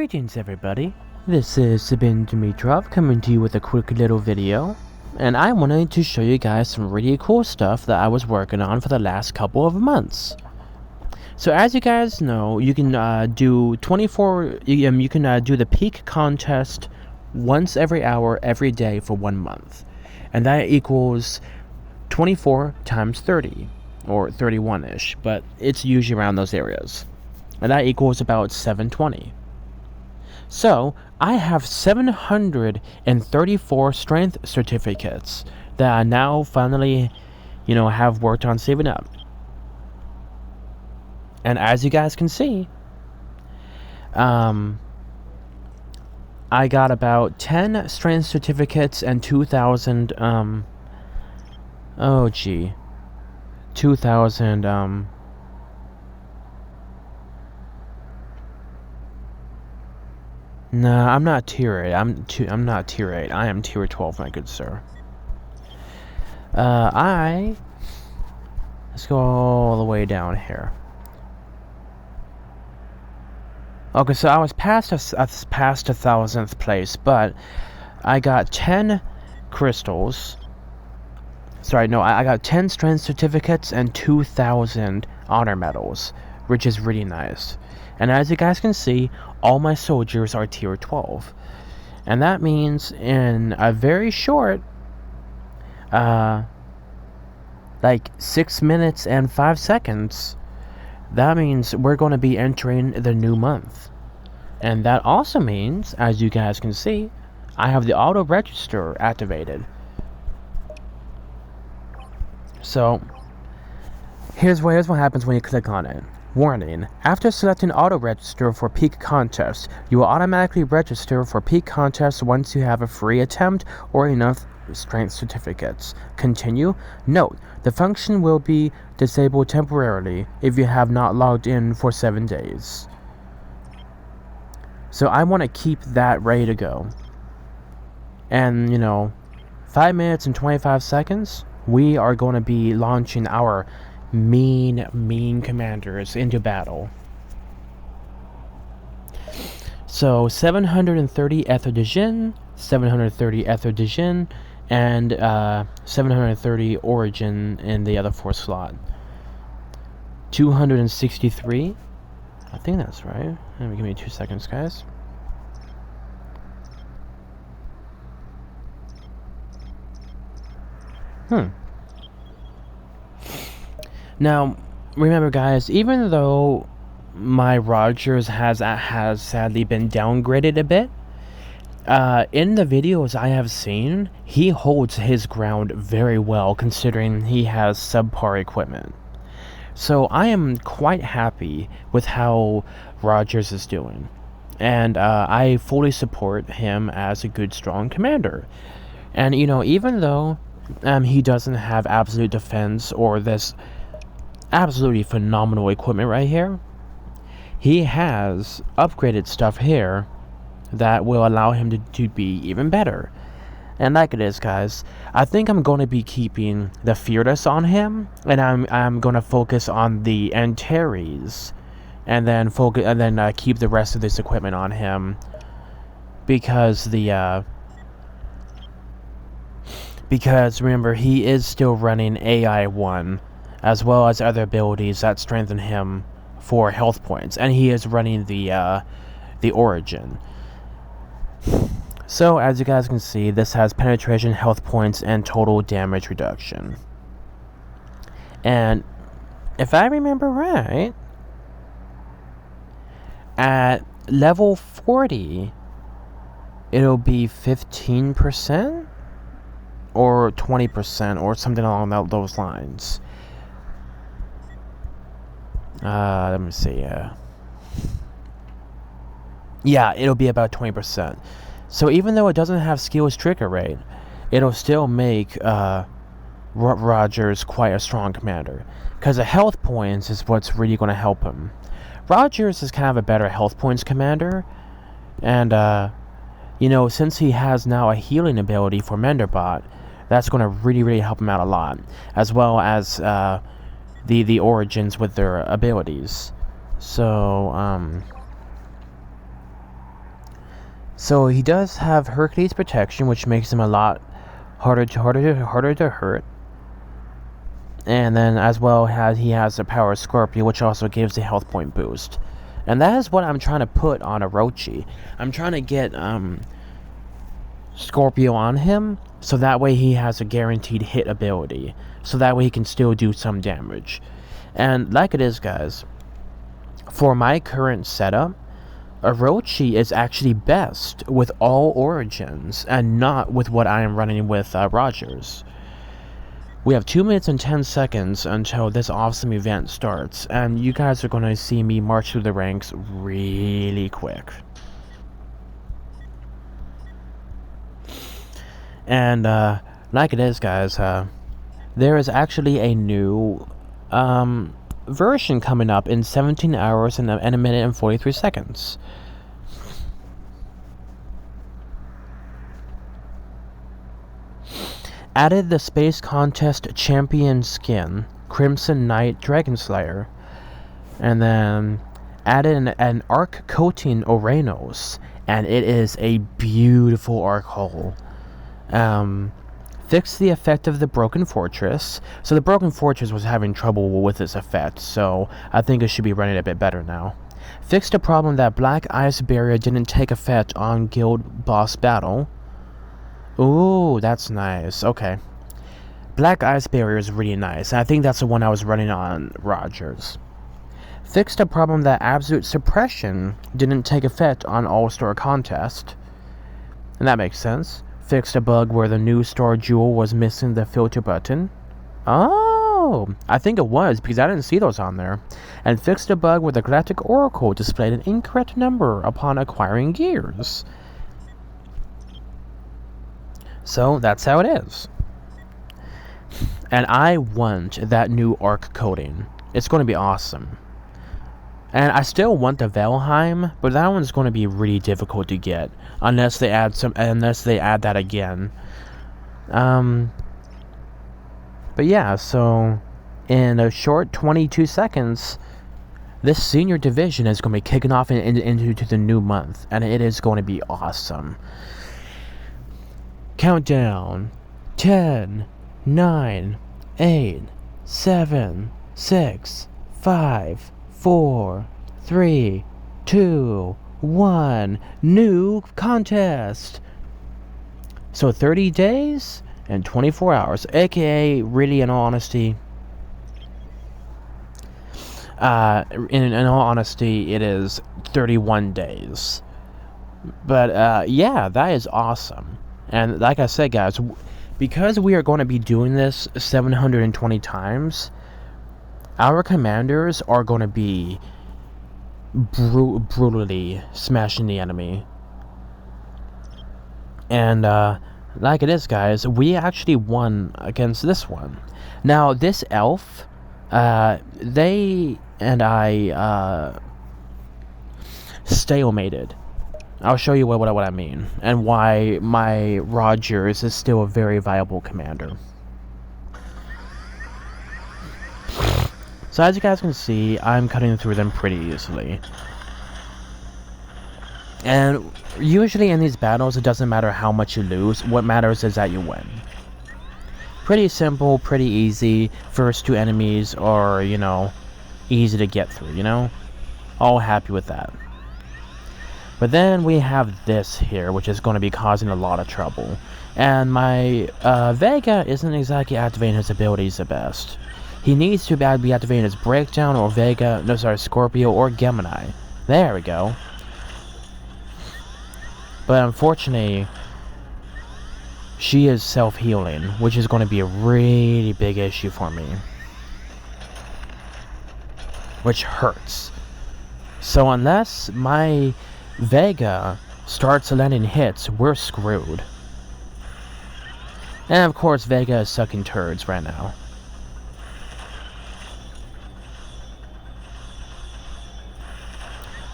Greetings everybody, this is Sabin Dimitrov coming to you with a quick little video, and I wanted to show you guys some really cool stuff that I was working on for the last couple of months. So as you guys know, you can do the peak contest once every hour every day for 1 month, and that equals 24 times 30, or 31-ish, but it's usually around those areas, and that equals about 720. So, I have 734 strength certificates that I now finally, have worked on saving up. And as you guys can see, I got about 10 strength certificates and 2,000, 2,000, Nah, I'm not tier 8. I'm not tier 8. I am tier 12, my good sir. Let's go all the way down here. Okay, so I was past a 1,000th place, but I got 10 crystals. Sorry, no, I got 10 strength certificates and 2,000 honor medals, which is really nice. And as you guys can see, all my soldiers are tier 12. And that means in a very short, like 6 minutes and 5 seconds, that means we're going to be entering the new month. And that also means, as you guys can see, I have the auto register activated. So, here's what happens when you click on it. Warning: after selecting auto register for peak contest, you will automatically register for peak contest once you have a free attempt or enough strength certificates. Continue. Note: the function will be disabled temporarily if you have not logged in for 7 days. So I want to keep that ready to go. And 5 minutes and 25 seconds, we are going to be launching our mean commanders into battle. So 730 Ether de Jin, 730 Ether de Jin, and 730 Origin in the other 4 slot. 263. I think that's right. Give me 2 seconds, guys. Now, remember guys, even though my Rogers has sadly been downgraded a bit, in the videos I have seen, he holds his ground very well considering he has subpar equipment. So I am quite happy with how Rogers is doing. And I fully support him as a good, strong commander. And, even though he doesn't have absolute defense or this absolutely phenomenal equipment right here, he has upgraded stuff here that will allow him to be even better. And like it is, guys, I think I'm going to be keeping the Fearless on him, and I'm going to focus on the Antares, and then keep the rest of this equipment on him, because because remember, he is still running AI-1, as well as other abilities that strengthen him for health points, and he is running the Origin. So, as you guys can see, this has penetration, health points, and total damage reduction. And if I remember right, at level 40, it'll be 15% or 20% or something along those lines. Let me see. Yeah, it'll be about 20%. So even though it doesn't have skills trigger rate, it'll still make Rogers quite a strong commander, because the health points is what's really going to help him. Rogers is kind of a better health points commander, and since he has now a healing ability for Menderbot, that's going to really help him out a lot, as well as the Origins with their abilities. So So he does have Hercules protection, which makes him a lot harder to hurt. And then as well as he has the power of Scorpio, which also gives a health point boost. And that is what I'm trying to put on Orochi. I'm trying to get Scorpio on him, so that way he has a guaranteed hit ability. So that way he can still do some damage. And like it is, guys, for my current setup, Orochi is actually best with all origins and not with what I am running with Rogers. We have 2 minutes and 10 seconds until this awesome event starts, and you guys are going to see me march through the ranks really quick. And like it is, guys, there is actually a new version coming up in 17 hours and a minute and 43 seconds. Added the Space Contest Champion skin, Crimson Knight Dragon Slayer. And then added an arc coating Oranos, and it is a beautiful arc hull. Fixed the effect of the Broken Fortress. So the Broken Fortress was having trouble with its effect, so I think it should be running a bit better now. Fixed a problem that Black Ice Barrier didn't take effect on Guild Boss Battle. Ooh, that's nice. Okay. Black Ice Barrier is really nice. I think that's the one I was running on Rogers. Fixed a problem that Absolute Suppression didn't take effect on All-Star Contest. And that makes sense. Fixed a bug where the new Star Jewel was missing the filter button. Oh, I think it was, because I didn't see those on there. And fixed a bug where the Galactic Oracle displayed an incorrect number upon acquiring gears. So that's how it is. And I want that new arc coating. It's going to be awesome. And I still want the Valheim, but that one's going to be really difficult to get unless they add that again. But yeah, so in a short 22 seconds, this senior division is going to be kicking off into the new month, and it is going to be awesome. Countdown. 10, 9, 8, 7, 6, 5, 4, 3, 2, 1. New contest. So 30 days and 24 hours, aka, really, in all honesty, in all honesty, it is 31 days. But yeah, that is awesome. And like I said, guys, because we are going to be doing this 720 times, our commanders are going to be brutally smashing the enemy. And like it is, guys, we actually won against this one. Now, this elf, they and I stalemated. I'll show you what I mean, and why my Rogers is still a very viable commander. So as you guys can see, I'm cutting through them pretty easily. And usually in these battles, it doesn't matter how much you lose, what matters is that you win. Pretty simple, pretty easy. First two enemies are, you know, easy to get through, you know? All happy with that. But then we have this here, which is going to be causing a lot of trouble. And my Vega isn't exactly activating his abilities the best. He needs to be activating his Breakdown or Scorpio or Gemini. There we go. But unfortunately, she is self-healing, which is going to be a really big issue for me. Which hurts. So unless my Vega starts landing hits, we're screwed. And of course, Vega is sucking turds right now.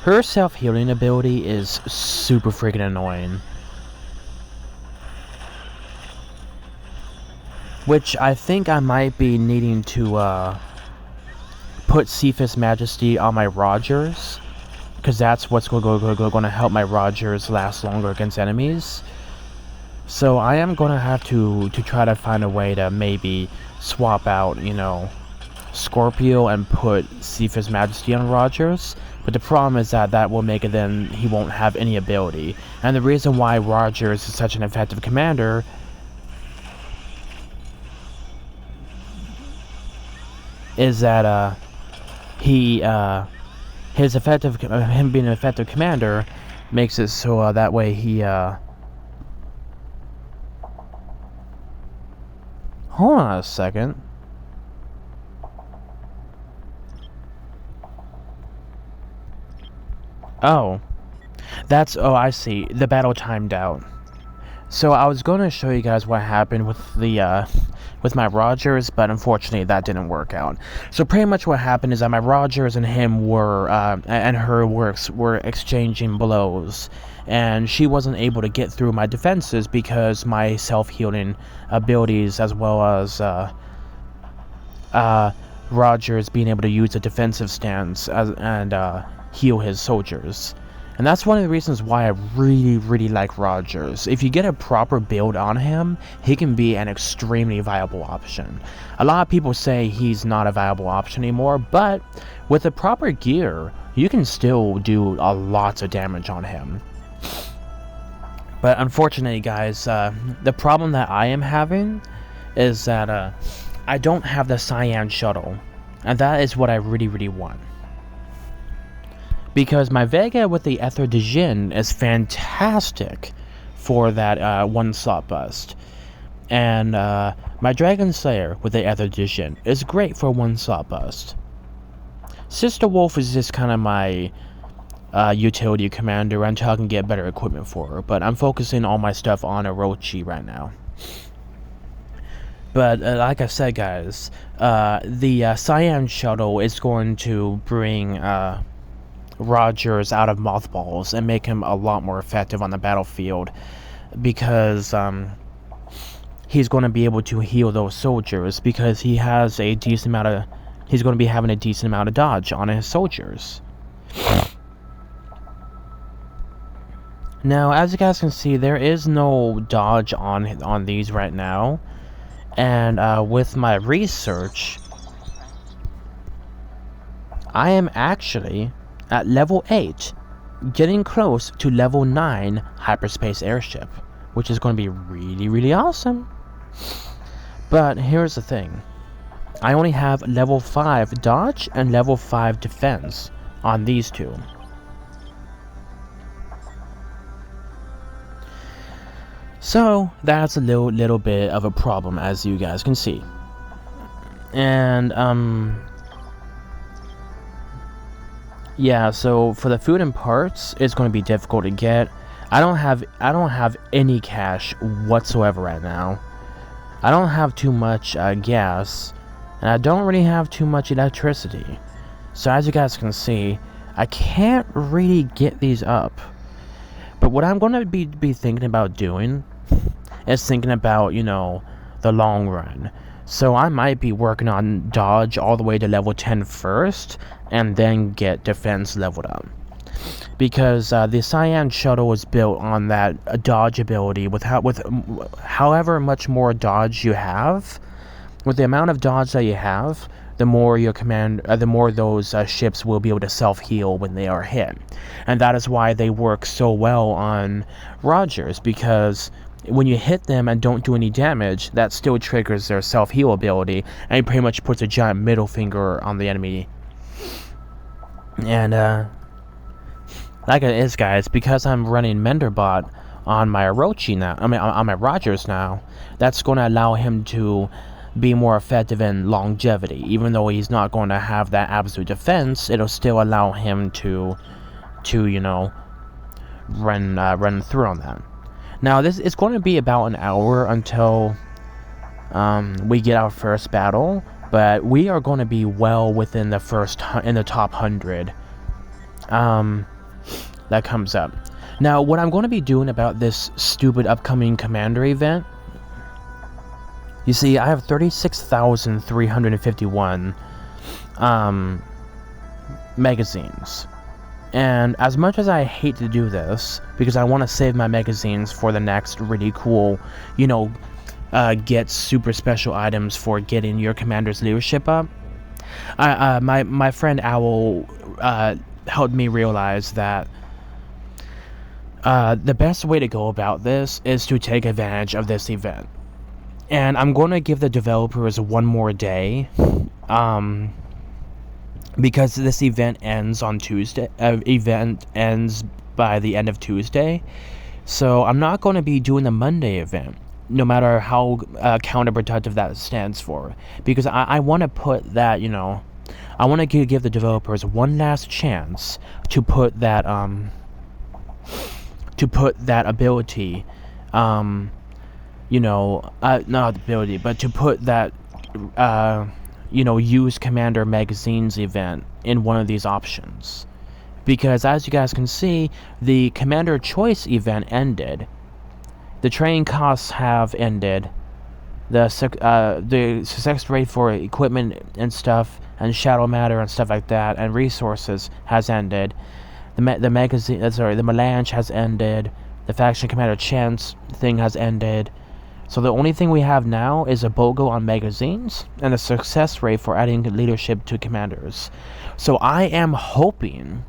Her self-healing ability is super freaking annoying. Which I think I might be needing to put Cephas Majesty on my Rogers. because that's what's going to help my Rogers last longer against enemies. So I am going to have to try to find a way to maybe swap out, you know, Scorpio and put Cephas Majesty on Rogers. But the problem is that will make it then he won't have any ability. And the reason why Rogers is such an effective commander is that him being an effective commander makes it so that way he hold on a second. Oh, I see. The battle timed out. So I was going to show you guys what happened with the with my Rogers, but unfortunately that didn't work out. So pretty much what happened is that my Rogers and him were and her were exchanging blows, and she wasn't able to get through my defenses because my self-healing abilities, as well as Rogers being able to use a defensive stance and heal his soldiers. And that's one of the reasons why I really like Rogers. If you get a proper build on him, he can be an extremely viable option. A lot of people say he's not a viable option anymore, but with the proper gear, you can still do a lot of damage on him. But unfortunately, guys, the problem that I am having is that I don't have the Cyan shuttle, and that is what I really want. Because my Vega with the Ether de Jin is fantastic for that one slot bust. And my Dragon Slayer with the Ether de Jin is great for one slot bust. Sister Wolf is just kind of my utility commander until I can get better equipment for her. But I'm focusing all my stuff on Orochi right now. But like I said, guys, the Cyan shuttle is going to bring Rogers out of mothballs and make him a lot more effective on the battlefield, because he's going to be able to heal those soldiers, because he has a decent amount of he's going to be having a decent amount of dodge on his soldiers. Now, as you guys can see, there is no dodge on these right now, and with my research, I am actually at level 8, getting close to level 9 hyperspace airship, which is going to be really awesome. But here's the thing. I only have level 5 dodge and level 5 defense on these two. So that's a little bit of a problem, as you guys can see. And yeah, so for the food and parts, it's going to be difficult to get. I don't have any cash whatsoever right now. I don't have too much gas, and I don't really have too much electricity. So as you guys can see, I can't really get these up. But what I'm going to be thinking about doing is thinking about, you know, the long run. So I might be working on dodge all the way to level 10 first, and then get defense leveled up. Because the Cyan shuttle is built on that dodge ability. With however much more dodge you have, with the amount of dodge that you have, the more your the more those ships will be able to self-heal when they are hit. And that is why they work so well on Rogers, because when you hit them and don't do any damage, that still triggers their self-heal ability, and it pretty much puts a giant middle finger on the enemy. And like it is, guys, because I'm running Menderbot on my Orochi now, on my Rogers now, that's going to allow him to be more effective in longevity. Even though he's not going to have that absolute defense, it'll still allow him to you know, run through on that. Now, this is going to be about an hour until we get our first battle, but we are going to be well within the top 100 that comes up. Now, what I'm going to be doing about this stupid upcoming commander event, you see, I have 36,351 magazines. And as much as I hate to do this, because I want to save my magazines for the next really cool, get super special items for getting your commander's leadership up, my friend Owl helped me realize that the best way to go about this is to take advantage of this event. And I'm going to give the developers one more day, because this event ends on Tuesday. Event ends by the end of Tuesday, so I'm not going to be doing the Monday event, no matter how counterproductive that stands for, because I want to put that, I want to give the developers one last chance to put that ability, not ability, but to put that use Commander magazines event in one of these options. Because as you guys can see, the Commander choice event ended. The training costs have ended. The success rate for equipment and stuff, and shadow matter and stuff like that, and resources has ended. The melange has ended. The faction commander chance thing has ended. So the only thing we have now is a BOGO on magazines and a success rate for adding leadership to commanders. So I am hoping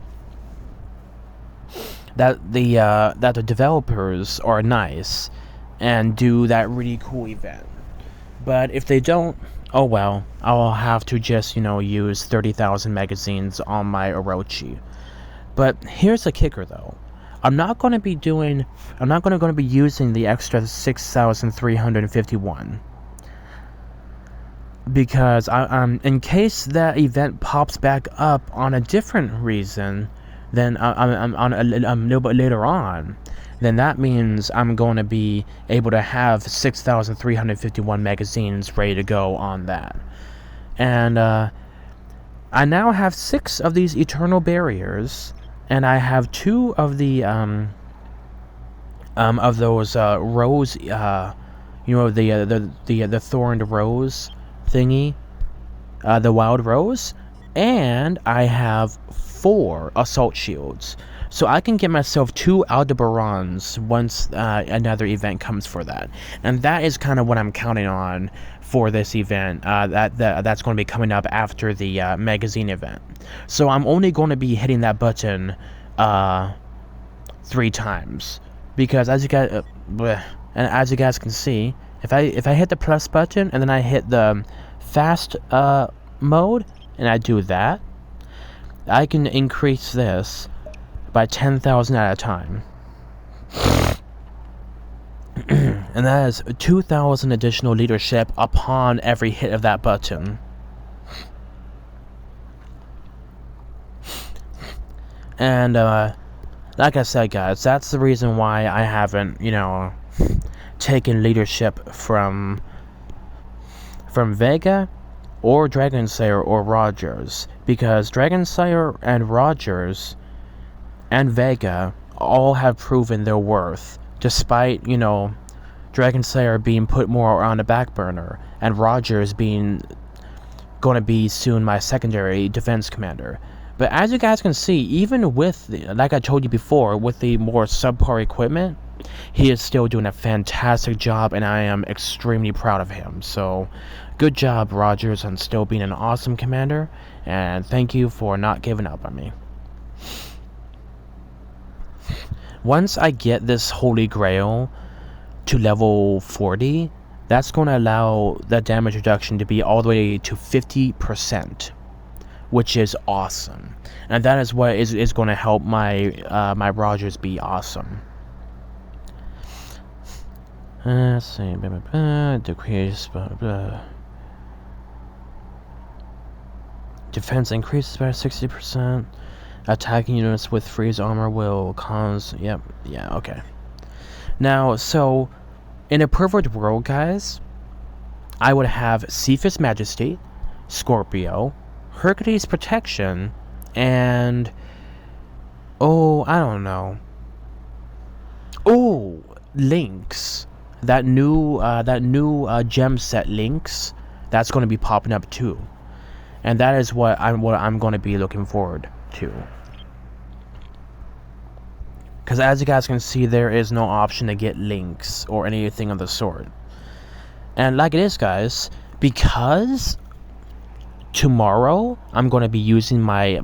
that the developers are nice and do that really cool event. But if they don't, oh well, I'll have to just, use 30,000 magazines on my Orochi. But here's the kicker though. I'm not going to be using the extra 6,351, because in case that event pops back up on a different reason, then on a little bit later on, then that means I'm going to be able to have 6,351 magazines ready to go on that. And I now have 6 of these eternal barriers. And I have 2 of the of those rose, the thorned rose thingy, the wild rose, and I have 4 assault shields. So I can get myself 2 Aldebarans once another event comes for that, and that is kind of what I'm counting on for this event. That's going to be coming up after the magazine event. So I'm only going to be hitting that button 3 times, because as you guys can see, if I hit the plus button and then I hit the fast mode and I do that, I can increase this by 10,000 at a time. And that is 2,000 additional leadership upon every hit of that button. And like I said, guys, that's the reason why I haven't, taken leadership from Vega or Dragon Slayer or Rogers, because Dragon Slayer and Rogers and Vega all have proven their worth, despite, Dragon Slayer being put more on the back burner, and Rogers being going to be soon my secondary defense commander. But as you guys can see, even with, like I told you before, with the more subpar equipment, he is still doing a fantastic job, and I am extremely proud of him. So, good job, Rogers, on still being an awesome commander, and thank you for not giving up on me. Once I get this Holy Grail to level 40, that's going to allow the damage reduction to be all the way to 50%. Which is awesome, and that is what is going to help my my Rogers be awesome. Let's see, decrease, defense increases by 60%. Attacking units with freeze armor will cause. Yeah, okay. Now, so in a perfect world, guys, I would have Cephas Majesty, Scorpio, Hercules Protection, and I don't know. Lynx. That new gem set Lynx. That's going to be popping up too, and that is what I'm going to be looking forward to. Because as you guys can see, there is no option to get links or anything of the sort. And like it is, guys, because tomorrow I'm going to be using my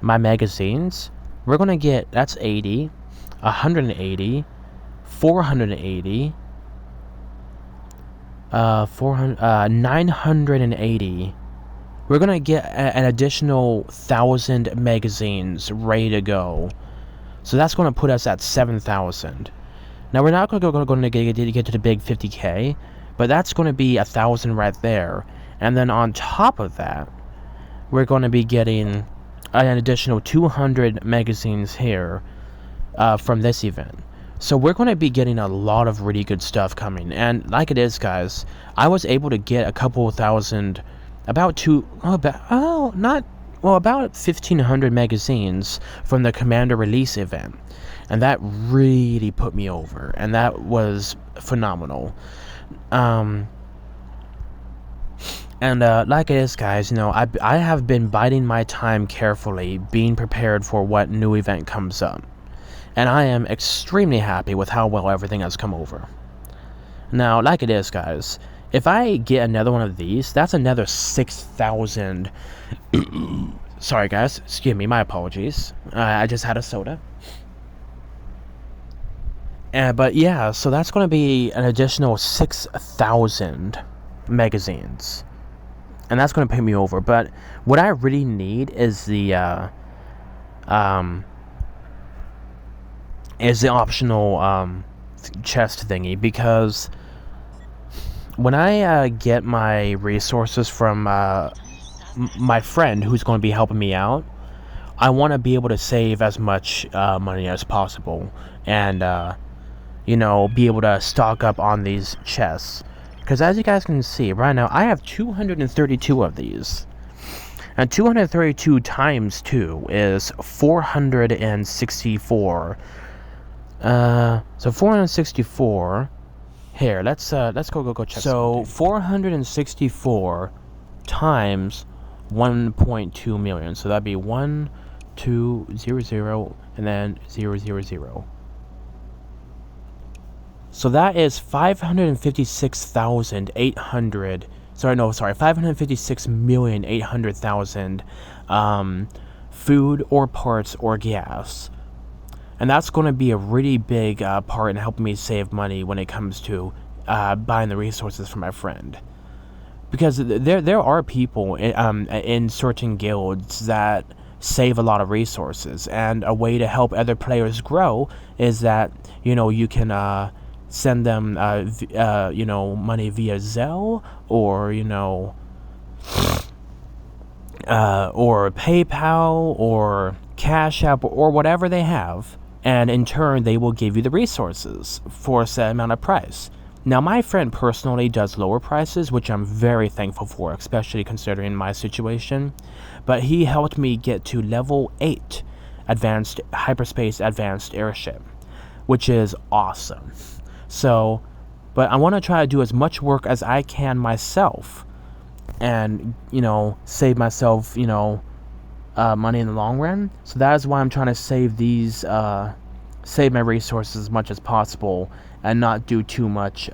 magazines, we're going to get, that's 80, 180, 480, 980. We're going to get an additional 1,000 magazines ready to go. So that's going to put us at 7,000. Now we're not going to get to the big 50k, but that's going to be 1,000 right there. And then on top of that, we're going to be getting an additional 200 magazines here from this event. So we're going to be getting a lot of really good stuff coming. And like it is, guys, I was able to get a couple thousand, about 1,500 magazines from the Commander release event. And that really put me over. And that was phenomenal. And like it is, guys, you know, I have been biding my time carefully, being prepared for what new event comes up. And I am extremely happy with how well everything has come over. Now, like it is, guys, if I get another one of these, that's another 6,000. Sorry, guys. Excuse me. My apologies. I just had a soda. But yeah, so that's going to be an additional 6,000 magazines. And that's going to pay me over. But what I really need is the optional chest thingy, because when I get my resources from my friend who's going to be helping me out, I want to be able to save as much money as possible, and you know, be able to stock up on these chests. Because as you guys can see right now, I have 232 of these. And 232 times 2 is 464. So 464. Here, let's go check. So 464 times 1.2 million. So that'd be 1, 2, 0, 0, and then 0, 0, 0. So that is 556,800. Sorry, 556,800,000 food or parts or gas. And that's going to be a really big part in helping me save money when it comes to buying the resources for my friend. Because there are people in certain guilds that save a lot of resources, and a way to help other players grow is that, you know, you can send them you know, money via Zelle, or, you know, or PayPal or Cash App, or whatever they have, and in turn they will give you the resources for a set amount of price. Now, my friend personally does lower prices, which I'm very thankful for, especially considering my situation. But he helped me get to level 8 advanced hyperspace advanced airship, which is awesome. So, but I want to try to do as much work as I can myself, and, you know, save myself, you know, money in the long run. So that is why I'm trying to save these, save my resources as much as possible, and not do too much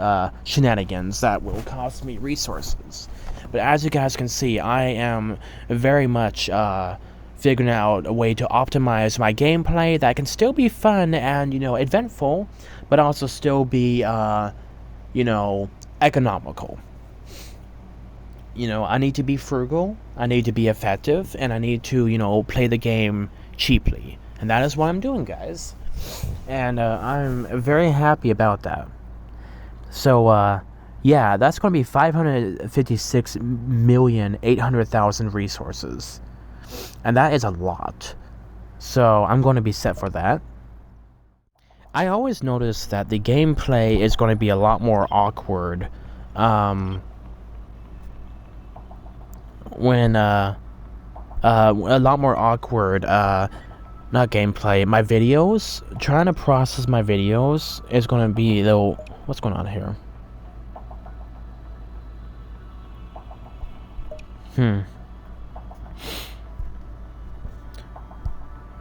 shenanigans that will cost me resources. But as you guys can see, I am very much figuring out a way to optimize my gameplay that can still be fun and, you know, eventful, but also still be, you know, economical. You know, I need to be frugal, I need to be effective, and I need to, you know, play the game cheaply. And that is what I'm doing, guys. And I'm very happy about that. So, yeah, that's going to be 556,800,000 resources. And that is a lot. So, I'm going to be set for that. I always notice that the gameplay is going to be a lot more awkward when a lot more awkward not gameplay, my videos, trying to process my videos is going to be, though, what's going on here?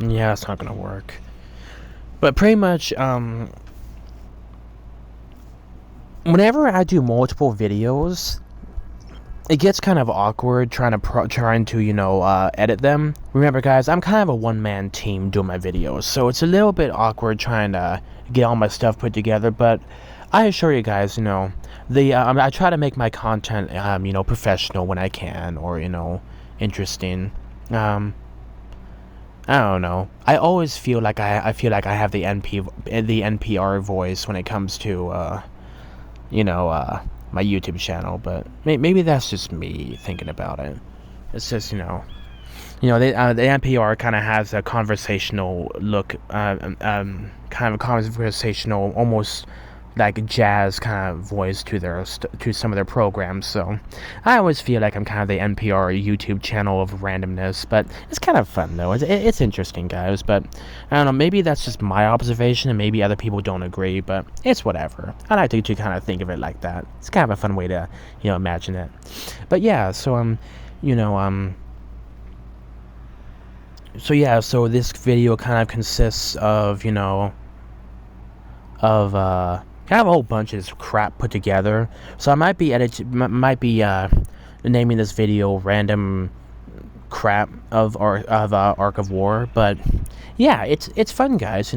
Yeah, Yeah, it's not gonna work. But pretty much, whenever I do multiple videos, it gets kind of awkward trying to edit them. Remember, guys, I'm kind of a one-man team doing my videos, so it's a little bit awkward trying to get all my stuff put together. But I assure you guys, I try to make my content, professional when I can, or interesting. I don't know. I always feel like I have the NPR voice when it comes to my YouTube channel, but maybe that's just me thinking about it. It's just the NPR kind of has a conversational look, kind of a conversational, almost like jazz kind of voice to some of their programs. So I always feel like I'm kind of the NPR YouTube channel of randomness, but it's kind of fun though. It's interesting, guys. But I don't know, maybe that's just my observation, and maybe other people don't agree. But it's whatever. I like to kind of think of it like that. It's kind of a fun way to imagine it. But yeah, so so this video kind of consists of I have a whole bunch of this crap put together, so I might be naming this video "Random Crap of Ark of War." But yeah, it's fun, guys.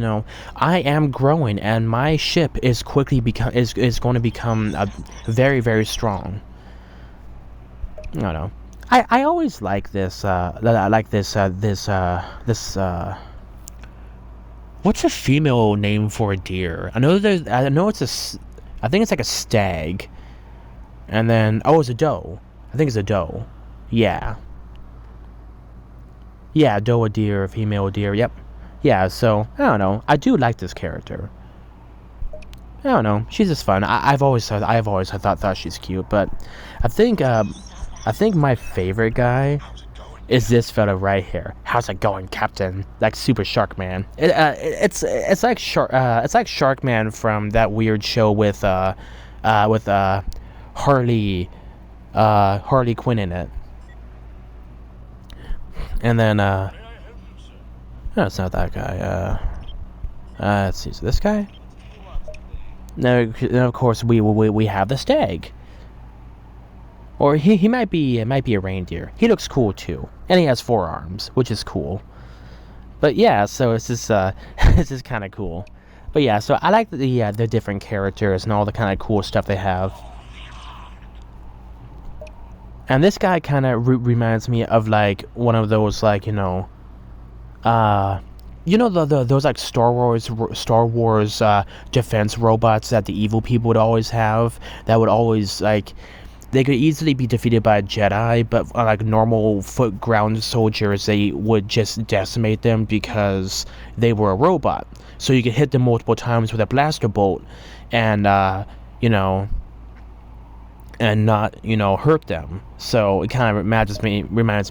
I am growing, and my ship is quickly is going to become very, very strong. I don't know. I always like this. What's a female name for a deer? I know I think it's like a stag. And then, it's a doe. I think it's a doe. Yeah. Yeah, doe a deer, female deer, yep. Yeah, so, I don't know. I do like this character. I don't know. She's just fun. I've always thought she's cute, but I think my favorite guy is this fella right here. How's it going, Captain? Like Super Shark Man. It's like Shark Man from that weird show with Harley Quinn in it. And then no, it's not that guy. Let's see, so this guy. No, of course we have the stag. Or he might be a reindeer. He looks cool too, and he has 4 arms, which is cool. But yeah, so it's just it's just kind of cool. But yeah, so I like the different characters and all the kind of cool stuff they have. And this guy kind of reminds me of like one of those like those like Star Wars defense robots that the evil people would always have, that would always like. They could easily be defeated by a Jedi, but like normal ground soldiers, they would just decimate them because they were a robot. So you could hit them multiple times with a blaster bolt, and and not hurt them. So it kind of reminds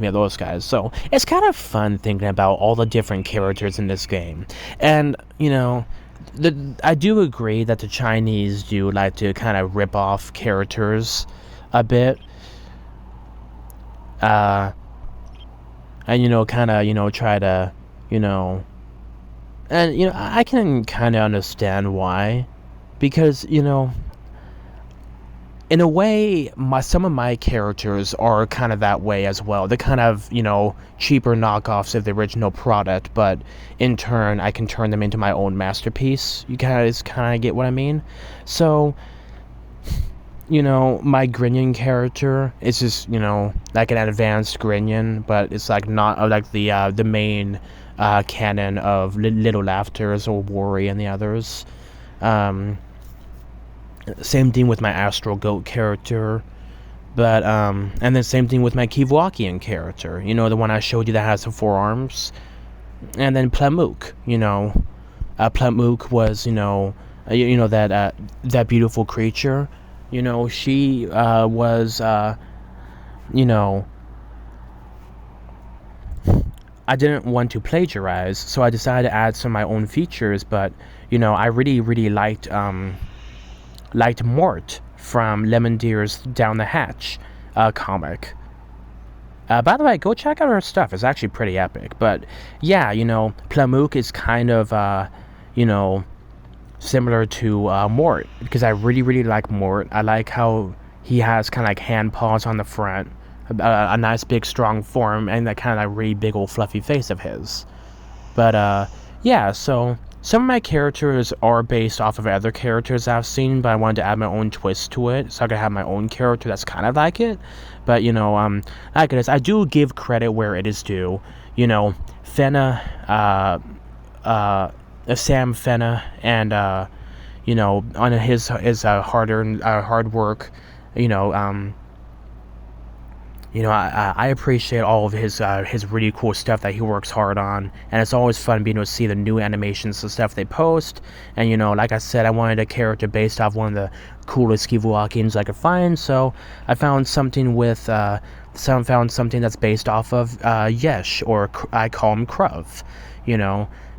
me of those guys. So it's kind of fun thinking about all the different characters in this game, and I do agree that the Chinese do like to kind of rip off characters a bit, and kind of try to and I can kind of understand why, because in a way some of my characters are kind of that way as well. They're kind of cheaper knockoffs of the original product, but in turn I can turn them into my own masterpiece. You guys kind of get what I mean? So my Grinion character is just, like an advanced Grinion, but it's like not like the main canon of Little Laughters or Worry and the others. Same thing with my Astral Goat character, but and then same thing with my Kivuakian character. The one I showed you that has the 4 arms, and then Plamuk. Plamuk was that beautiful creature. She was, I didn't want to plagiarize, so I decided to add some of my own features, but, I really, really liked Mort from Lemon Deer's Down the Hatch comic. By the way, go check out her stuff. It's actually pretty epic. But yeah, Plamuk is kind of, similar to Mort, because I really, really like Mort. I like how he has kind of like hand paws on the front, a nice big strong form, and that kind of like really big old fluffy face of his. But yeah, so some of my characters are based off of other characters I've seen, but I wanted to add my own twist to it, so I could have my own character that's kind of like it. But like it is, I do give credit where it is due. Fenna, Sam Fenna, and on his hard work, I appreciate all of his really cool stuff that he works hard on, and it's always fun being able to see the new animations and stuff they post. And like I said, I wanted a character based off one of the coolest Kivua games I could find, so I found something that's based off of Yesh, or I call him Kruv,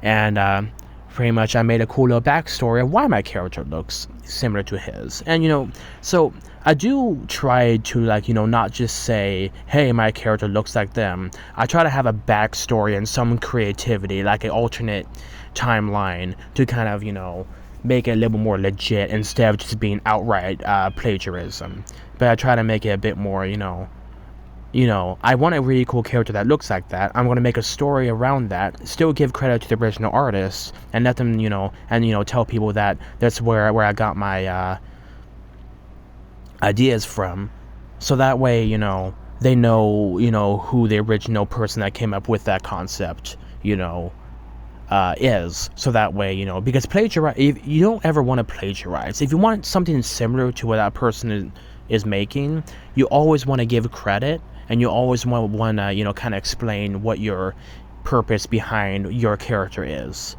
and pretty much I made a cool little backstory of why my character looks similar to his. And so I do try to not just say, hey, my character looks like them. I try to have a backstory and some creativity, like an alternate timeline, to kind of make it a little more legit instead of just being outright plagiarism. But I try to make it a bit more I want a really cool character that looks like that. I'm going to make a story around that, still give credit to the original artist, and let them, tell people that that's where I got my ideas from. So that way, they know, who the original person that came up with that concept, is. So that way, because you don't ever want to plagiarize. If you want something similar to what that person is making, you always want to give credit. And you always want to, kind of explain what your purpose behind your character is.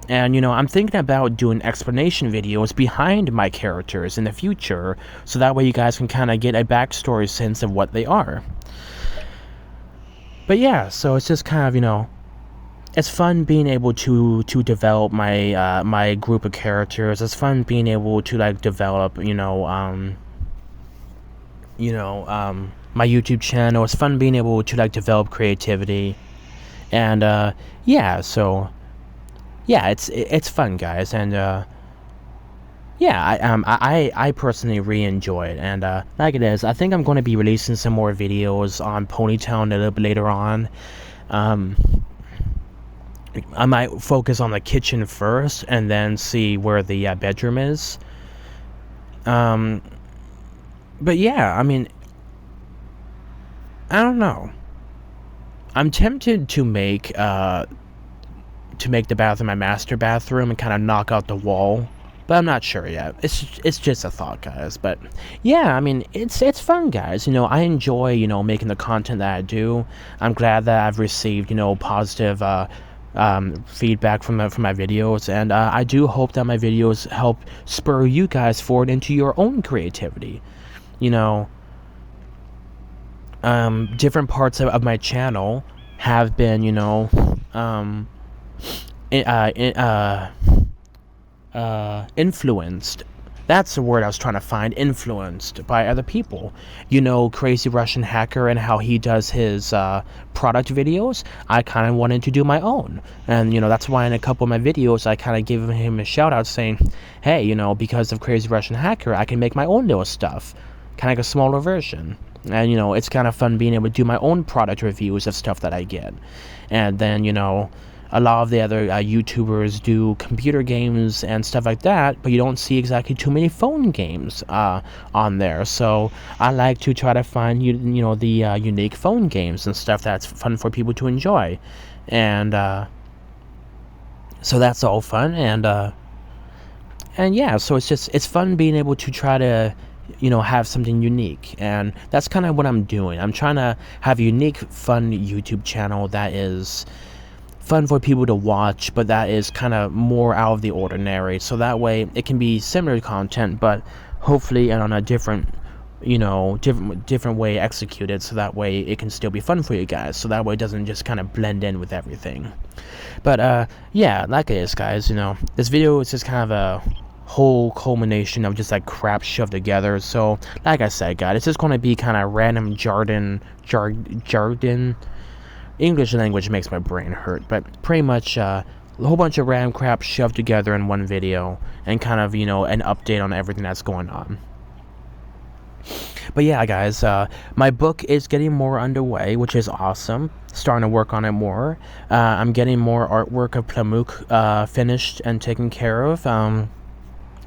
And, I'm thinking about doing explanation videos behind my characters in the future, so that way you guys can kind of get a backstory sense of what they are. But yeah, so it's just kind of, it's fun being able to develop my my group of characters. It's fun being able to develop, my YouTube channel. It's fun being able to develop creativity, and yeah, so yeah, it's fun, guys, and yeah, I personally really enjoy it, and like it is, I think I'm going to be releasing some more videos on Ponytown a little bit later on. I might focus on the kitchen first, and then see where the bedroom is. But yeah, I mean, I don't know. I'm tempted to make the bathroom my master bathroom and kind of knock out the wall, but I'm not sure yet. It's just a thought, guys. But yeah, I mean, it's fun, guys. I enjoy making the content that I do. I'm glad that I've received positive feedback from my videos, and I do hope that my videos help spur you guys forward into your own creativity. Different parts of my channel have been, influenced. That's the word I was trying to find. Influenced by other people. Crazy Russian Hacker and how he does his product videos. I kind of wanted to do my own. And, that's why in a couple of my videos, I kind of give him a shout out saying, hey, because of Crazy Russian Hacker, I can make my own little stuff. Kind of like a smaller version. And, it's kind of fun being able to do my own product reviews of stuff that I get. And then, a lot of the other YouTubers do computer games and stuff like that, but you don't see exactly too many phone games on there. So I like to try to find, the unique phone games and stuff that's fun for people to enjoy. And so that's all fun. And yeah, so it's fun being able to try to have something unique, and that's kind of what I'm doing. I'm trying to have a unique, fun YouTube channel that is fun for people to watch, but that is kind of more out of the ordinary, so that way it can be similar content, but hopefully and on a different way executed, so that way it can still be fun for you guys, so that way it doesn't just kind of blend in with everything. But yeah, like it is, guys, this video is just kind of whole culmination of just like crap shoved together. So like I said, guys, it's just going to be kind of random jargon. English language makes my brain hurt, but pretty much a whole bunch of random crap shoved together in one video, and kind of, you know, an update on everything that's going on. But yeah, guys, my book is getting more underway, which is awesome. Starting to work on it more. I'm getting more artwork of Plamuk finished and taken care of.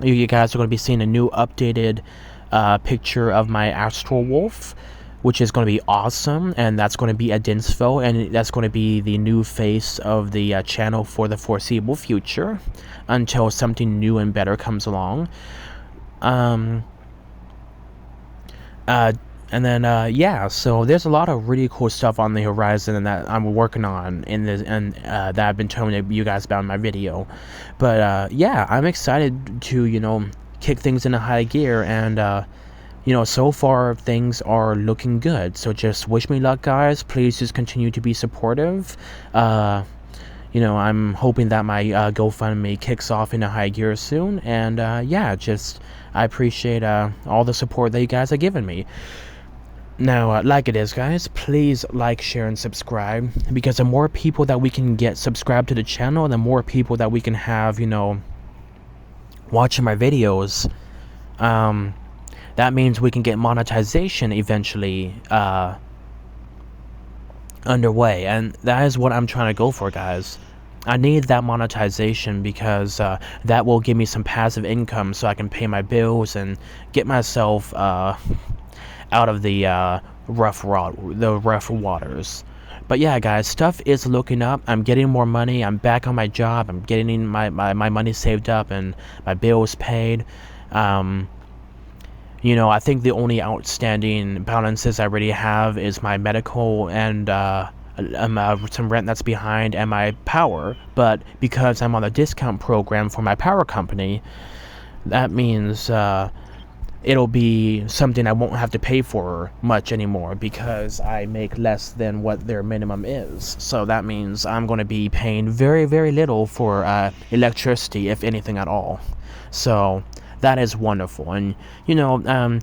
You guys are going to be seeing a new updated picture of my Astral Wolf, which is going to be awesome, and that's going to be a Dinsfo, and that's going to be the new face of the channel for the foreseeable future, until something new and better comes along. And then yeah, so there's a lot of really cool stuff on the horizon, and that I'm working on in this, and that I've been telling you guys about in my video. But yeah, I'm excited to, you know, kick things into high gear, and you know, so far things are looking good. So just wish me luck, guys. Please just continue to be supportive. You know, I'm hoping that my GoFundMe kicks off into high gear soon, and yeah, just I appreciate all the support that you guys are giving me. Now, like it is, guys, please like, share, and subscribe, because the more people that we can get subscribed to the channel, the more people that we can have, you know, watching my videos. That means we can get monetization eventually underway, and that is what I'm trying to go for, guys. I need that monetization, because that will give me some passive income, so I can pay my bills and get myself out of the rough waters. But yeah, guys, stuff is looking up. I'm getting more money. I'm back on my job. I'm getting my money saved up and my bills paid. You know, I think the only outstanding balances I already have is my medical and some rent that's behind, and my power. But because I'm on a discount program for my power company, that means it'll be something I won't have to pay for much anymore, because I make less than what their minimum is. So that means I'm going to be paying very, very little for electricity, if anything at all. So that is wonderful. And you know,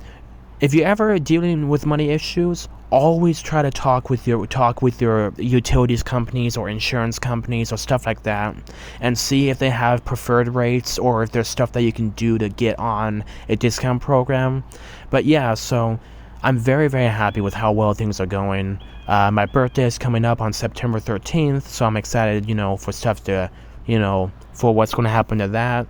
if you're ever dealing with money issues, always try to talk with your utilities companies or insurance companies or stuff like that, and see if they have preferred rates, or if there's stuff that you can do to get on a discount program. But yeah, so I'm very, very happy with how well things are going. My birthday is coming up on September 13th, so I'm excited, you know, for stuff to, you know, for what's going to happen to that.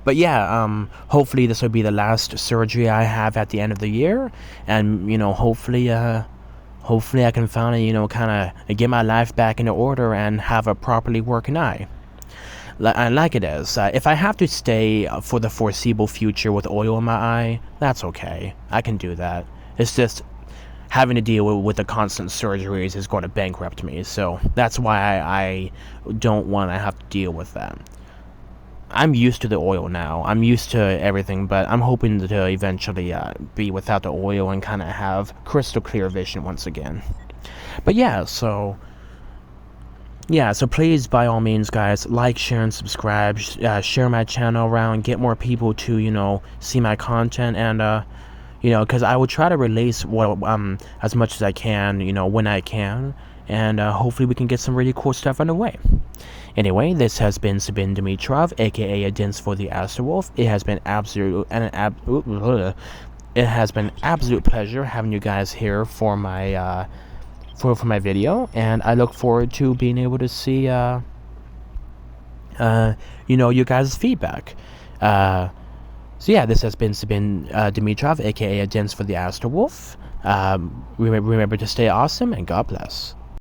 But yeah, hopefully this will be the last surgery I have at the end of the year, and you know, hopefully I can finally, you know, kind of get my life back into order and have a properly working eye. Like it is. If I have to stay for the foreseeable future with oil in my eye, that's okay. I can do that. It's just having to deal with the constant surgeries is going to bankrupt me, so that's why I don't want to have to deal with that. I'm used to the oil now. I'm used to everything, but I'm hoping to eventually be without the oil and kind of have crystal clear vision once again. But yeah, so please, by all means, guys, like, share, and subscribe. Share my channel around, get more people to, you know, see my content, and you know, because I will try to release what as much as I can, you know, when I can, and hopefully we can get some really cool stuff underway. Anyway, this has been Sabin Dimitrov, aka Adins for the Astro It has been absolute pleasure having you guys here for my for my video, and I look forward to being able to see you know, you guys' feedback. So yeah, this has been Sabin Dimitrov, aka Adins for the Astro Remember to stay awesome, and God bless.